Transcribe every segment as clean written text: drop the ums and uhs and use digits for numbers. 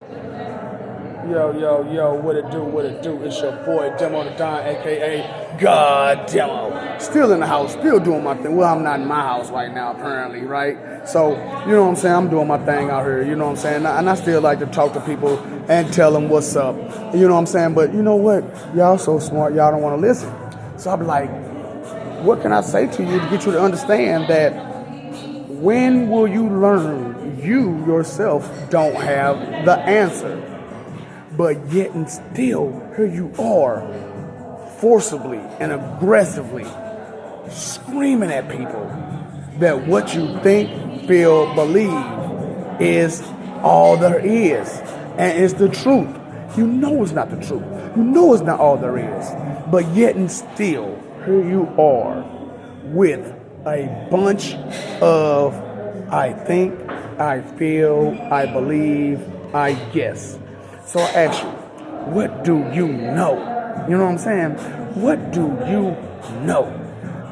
Yo, yo, yo, what it do, what it do? It's your boy Demo the Don, aka God Demo. Still in the house, still doing my thing. Well, I'm not in my house right now, apparently, right? So, you know what I'm saying? I'm doing my thing out here, you know what I'm saying? And I still like to talk to people and tell them what's up, you know what I'm saying? But you know what? Y'all so smart, y'all don't want to listen. So I'm like, what can I say to you to get you to understand that when will you learn you yourself don't have the answer? But yet and still, here you are, forcibly and aggressively screaming at people that what you think, feel, believe is all there is. And it's the truth. You know it's not the truth. You know it's not all there is. But yet and still, here you are with a bunch of I think, I feel, I believe, I guess. So I ask you, what do you know? You know what I'm saying? What do you know?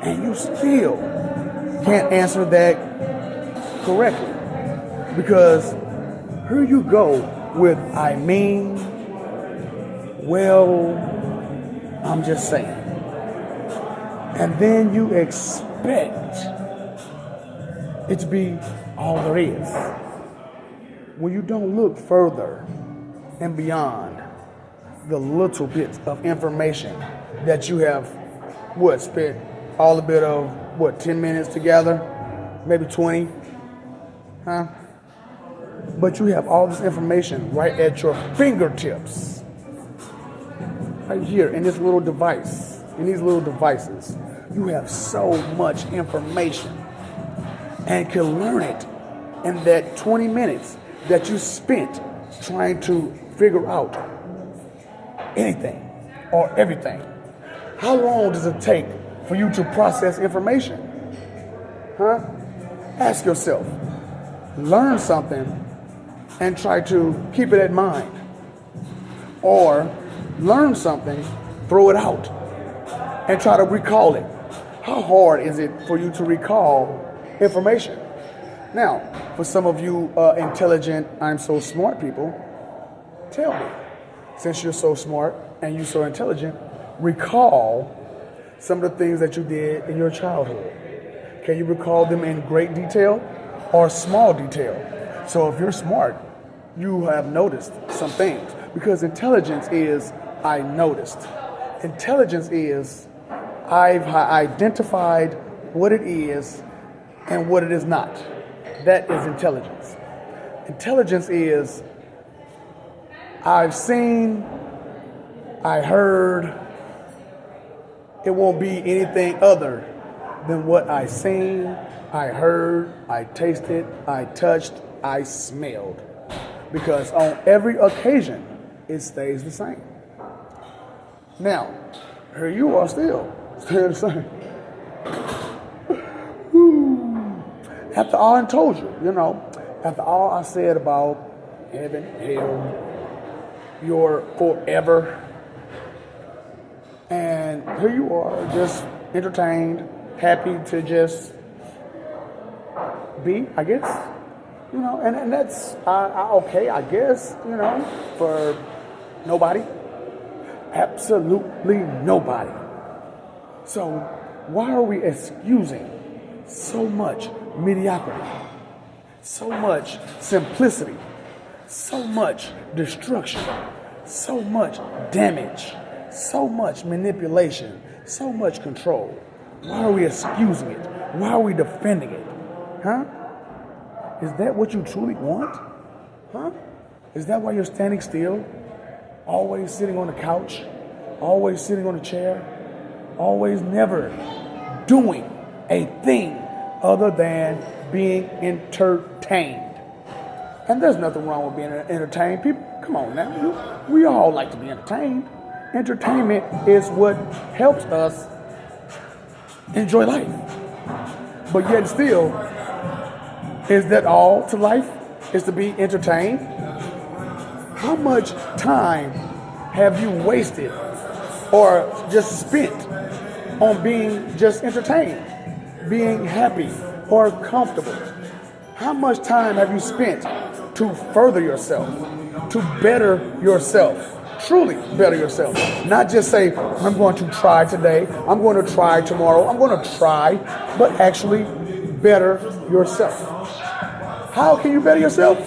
And you still can't answer that correctly. Because here you go with, I mean, well, I'm just saying. And then you expect it to be all there is. When you don't look further and beyond the little bits of information that you have, spent all a bit of, 10 minutes together, maybe 20, huh? But you have all this information right at your fingertips, right here in this little device, in these little devices. You have so much information and can learn it in that 20 minutes that you spent trying to figure out anything or everything. How long does it take for you to process information? Huh? Ask yourself. Learn something and try to keep it in mind. Or learn something, throw it out, and try to recall it. How hard is it for you to recall information? Now, for some of you intelligent, I'm so smart people, tell me, since you're so smart and you're so intelligent, recall some of the things that you did in your childhood. Can you recall them in great detail or small detail? So if you're smart, you have noticed some things. Because intelligence is, I noticed. Intelligence is, I've identified what it is and what it is not. That is intelligence. Intelligence is, I've seen, I heard, it won't be anything other than what I seen, I heard, I tasted, I touched, I smelled. Because on every occasion, it stays the same. Now, here you are still the same. After all I told you, after all I said about heaven, hell, your forever, and here you are, just entertained, happy to just be, I guess, and that's okay, I guess, for nobody, absolutely nobody. So why are we excusing so much mediocrity, so much simplicity, so much destruction, so much damage, so much manipulation, so much control? Why are we excusing it? Why are we defending it? Huh? Is that what you truly want? Huh? Is that why you're standing still? Always sitting on the couch? Always sitting on a chair? Always never doing a thing other than being entertained. And there's nothing wrong with being entertained. People, come on now. We all like to be entertained. Entertainment is what helps us enjoy life. But yet still, is that all to life? Is to be entertained? How much time have you wasted or just spent on being just entertained, being happy or comfortable? How much time have you spent to further yourself? to better yourself. Truly better yourself. Not just say, I'm going to try today, I'm going to try tomorrow, I'm going to try, but actually better yourself. How can you better yourself?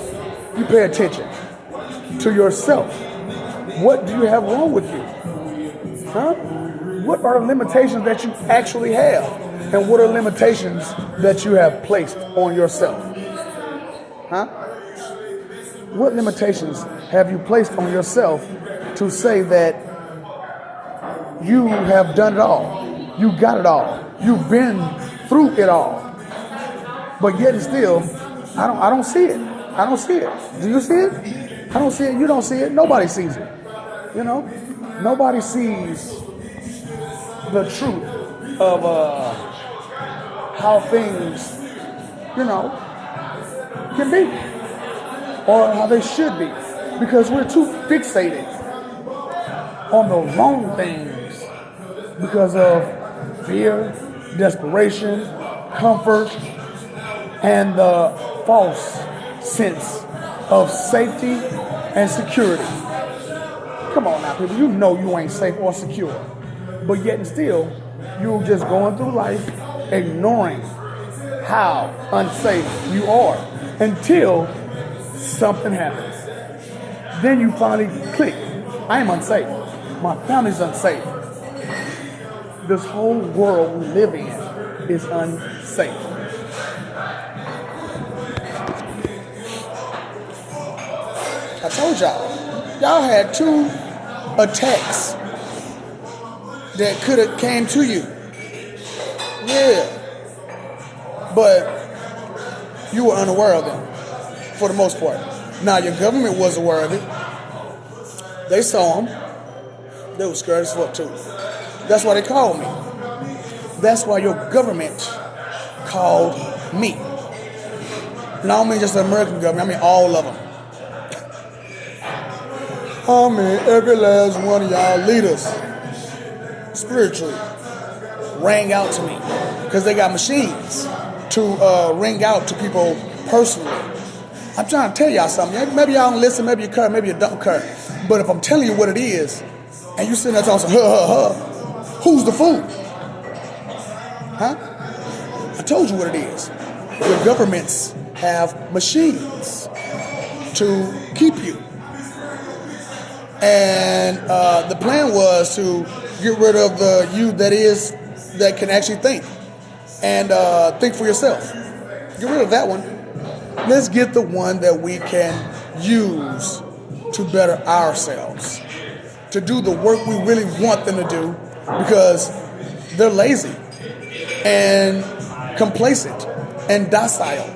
You pay attention to yourself. What do you have wrong with you? Huh? What are the limitations that you actually have? And what are limitations that you have placed on yourself? Huh? What limitations have you placed on yourself to say that you have done it all? You got it all. You've been through it all. But yet and still, I don't see it. I don't see it. Do you see it? I don't see it. You don't see it. Nobody sees it. You know? Nobody sees the truth of how things, can be, or how they should be, because we're too fixated on the wrong things because of fear, desperation, comfort, and the false sense of safety and security. Come on now, people, you know you ain't safe or secure, but yet and still, you're just going through life ignoring how unsafe you are until something happens. Then you finally click. I am unsafe. My family's unsafe. This whole world we live in is unsafe. I told y'all had 2 attacks that could have came to you. Yeah. But you were unaware of them, for the most part. Now, your government was aware of it. They saw them. They were scared as fuck, too. That's why they called me. That's why your government called me. And I don't mean just the American government. I mean all of them. I mean every last one of y'all leaders, spiritually, rang out to me. Because they got machines to ring out to people personally. I'm trying to tell y'all something. Maybe y'all don't listen, maybe you care, maybe you don't care. But if I'm telling you what it is, and you sitting there talking, who's the fool? Huh? I told you what it is. Your governments have machines to keep you. And the plan was to get rid of the you that can actually think. And think for yourself. Get rid of that one. Let's get the one that we can use to better ourselves. To do the work we really want them to do, because they're lazy and complacent and docile,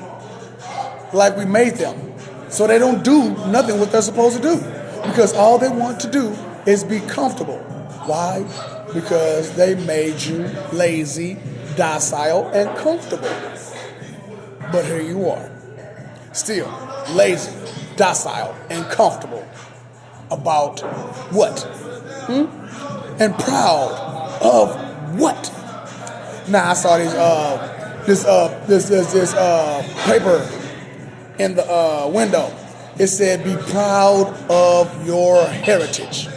like we made them. So they don't do nothing what they're supposed to do, because all they want to do is be comfortable. Why? Because they made you lazy, docile, and comfortable. But here you are, still lazy, docile, and comfortable about what? And proud of what? Now I saw this paper in the window. It said, "Be proud of your heritage."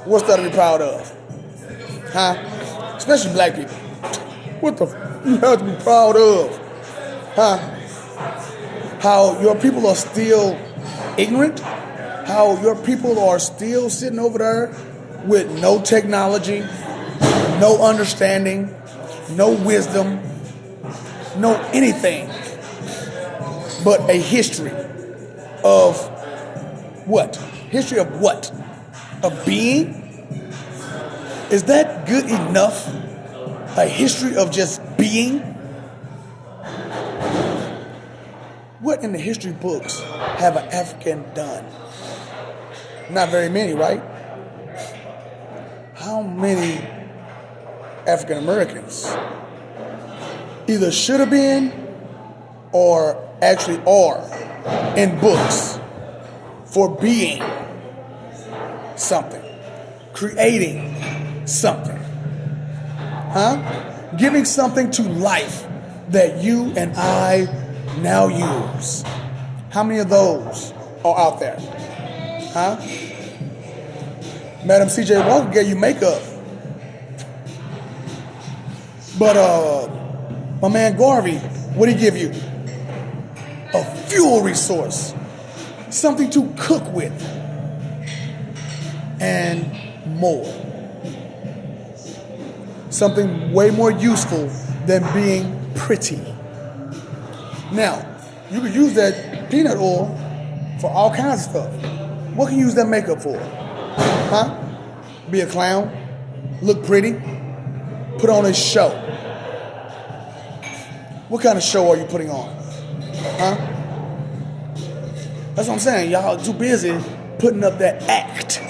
What's that to be proud of? Huh? Especially black people. What the you have to be proud of? Huh? How your people are still ignorant? How your people are still sitting over there with no technology, no understanding, no wisdom, no anything but a history of what? History of what? Of being? Is that good enough? A history of just being? What in the history books have an African done? Not very many, right? How many African Americans either should have been or actually are in books for being something, creating something, huh? Giving something to life that you and I now use. How many of those are out there? Huh? Madam C.J. Walker gave you makeup. But my man Garvey, what did he give you? A fuel resource. Something to cook with. And more. Something way more useful than being pretty. Now, you could use that peanut oil for all kinds of stuff. What can you use that makeup for? Huh? Be a clown? Look pretty? Put on a show. What kind of show are you putting on? Huh? That's what I'm saying. Y'all too busy putting up that act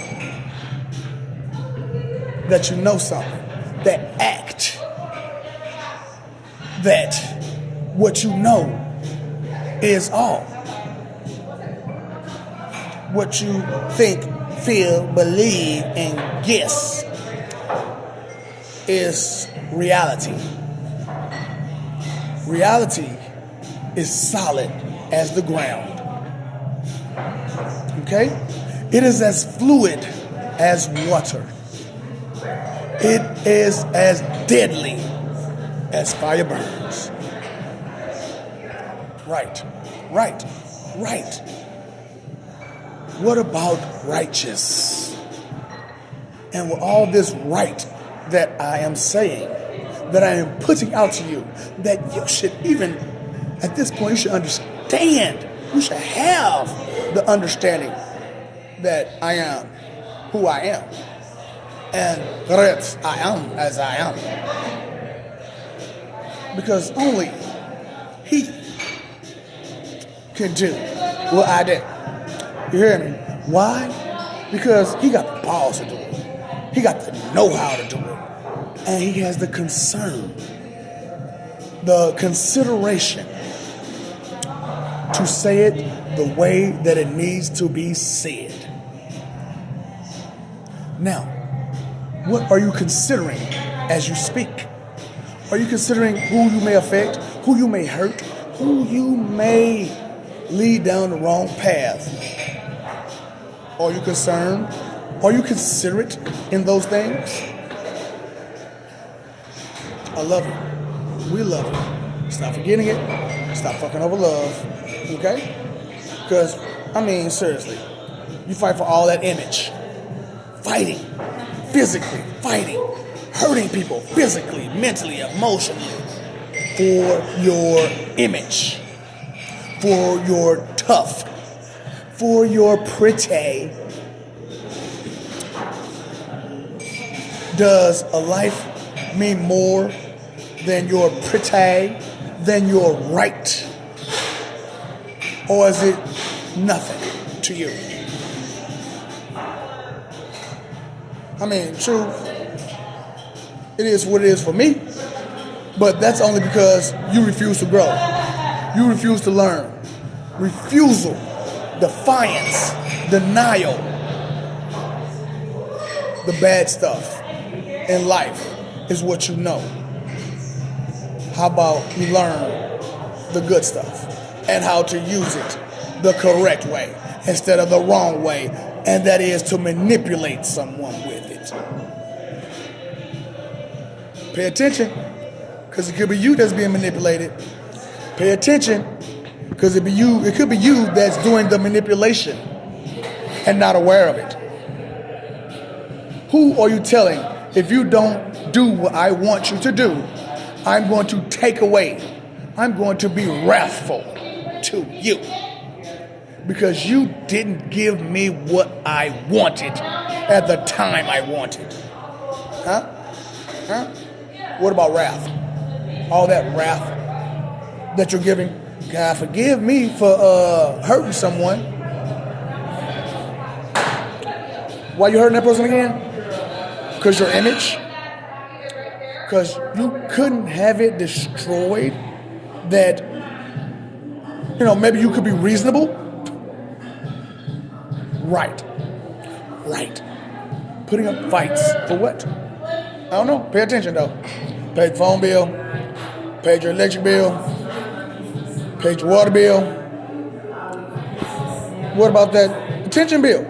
that you know something. That act that what you know is all. What you think, feel, believe, and guess is reality. Reality is solid as the ground. Okay? It is as fluid as water. It is as deadly as fire burns. Right. What about righteous? And with all this right that I am saying, that I am putting out to you, that you should even, at this point, you should understand, you should have the understanding that I am who I am. And that I am as I am. Because only He can do what I did. You hear me? Why? Because He got the balls to do it. He got the know-how to do it. And He has the concern, the consideration to say it the way that it needs to be said. Now, what are you considering as you speak? Are you considering who you may affect, who you may hurt, who you may lead down the wrong path? Are you concerned? Are you considerate in those things? I love you. We love you. Stop forgetting it. Stop fucking over love. Okay? Because, I mean, seriously, you fight for all that image. Fighting. Physically. Fighting. Hurting people physically, mentally, emotionally. For your image. For your tough. For your pretty. Does a life mean more than your pretty, than your right? Or is it nothing to you? I mean, true, it is what it is for me, but that's only because you refuse to grow. You refuse to learn. Refusal, defiance, denial, the bad stuff in life is what you know. How about you learn the good stuff and how to use it the correct way instead of the wrong way, and that is to manipulate someone with it. Pay attention, because it could be you that's being manipulated. Pay attention, because it could be you that's doing the manipulation and not aware of it. Who are you telling, if you don't do what I want you to do, I'm going to take away. I'm going to be wrathful to you. Because you didn't give me what I wanted at the time I wanted. Huh? What about wrath? All that wrath that you're giving. God forgive me for hurting someone. Why you hurting that person again? Because your image? Because you couldn't have it destroyed that, maybe you could be reasonable? Right. Putting up fights for what? I don't know. Pay attention, though. Paid phone bill. Paid your electric bill. Paid your water bill. What about that pension bill?